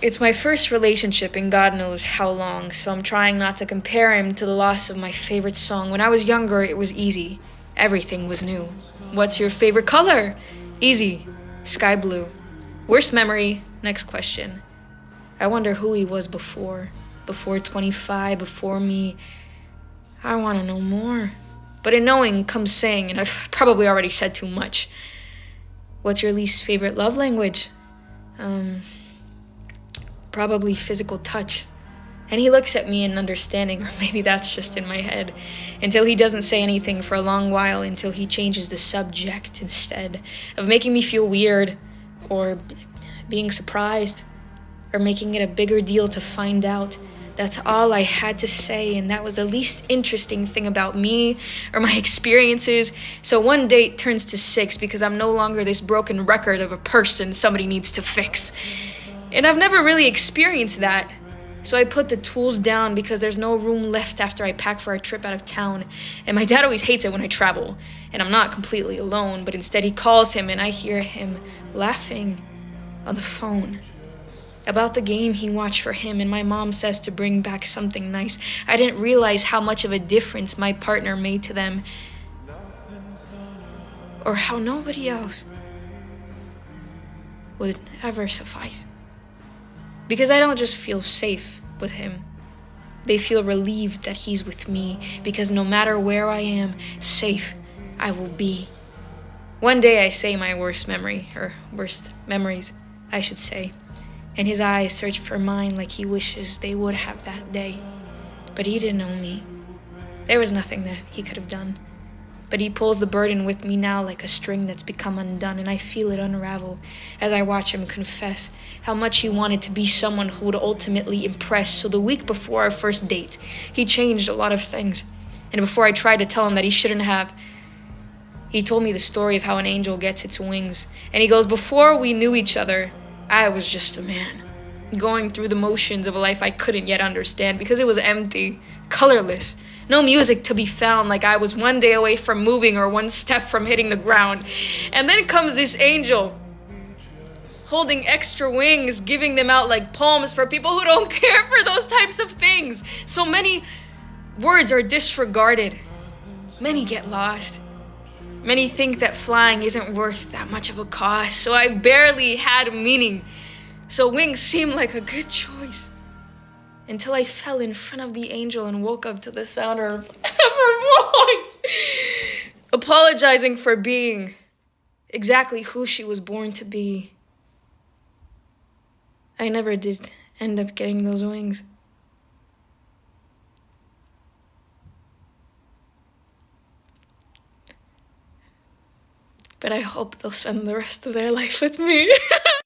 It's my first relationship in God knows how long, so I'm trying not to compare him to the loss of my favorite song. When I was younger, it was easy. Everything was new. What's your favorite color? Easy. Sky blue. Worst memory? Next question. I wonder who he was before. Before 25, before me. I want to know more. But in knowing comes saying, and I've probably already said too much. What's your least favorite love language? Probably physical touch. And he looks at me in understanding, or maybe that's just in my head, until he doesn't say anything for a long while, until he changes the subject instead of making me feel weird, or being surprised, or making it a bigger deal to find out. That's all I had to say, and that was the least interesting thing about me or my experiences. So one date turns to 6 because I'm no longer this broken record of a person somebody needs to fix. And I've never really experienced that. So I put the tools down because there's no room left after I pack for a trip out of town. And my dad always hates it when I travel. And I'm not completely alone, but instead he calls him and I hear him laughing on the phone about the game he watched for him, and my mom says to bring back something nice. I didn't realize how much of a difference my partner made to them, or how nobody else would ever suffice. Because I don't just feel safe with him. They feel relieved that he's with me, because no matter where I am, safe I will be. One day I say my worst memory, or worst memories, I should say, and his eyes search for mine like he wishes they would have that day. But he didn't know me. There was nothing that he could have done. But he pulls the burden with me now like a string that's become undone, and I feel it unravel as I watch him confess how much he wanted to be someone who would ultimately impress. So the week before our first date, he changed a lot of things. And before I tried to tell him that he shouldn't have, he told me the story of how an angel gets its wings. And he goes, before we knew each other, I was just a man, going through the motions of a life I couldn't yet understand because it was empty, colorless. No music to be found, like I was one day away from moving or one step from hitting the ground. And then comes this angel, holding extra wings, giving them out like poems for people who don't care for those types of things. So many words are disregarded. Many get lost. Many think that flying isn't worth that much of a cost. So I barely had meaning. So wings seemed like a good choice. Until I fell in front of the angel and woke up to the sound of her voice, apologizing for being exactly who she was born to be. I never did end up getting those wings. But I hope they'll spend the rest of their life with me.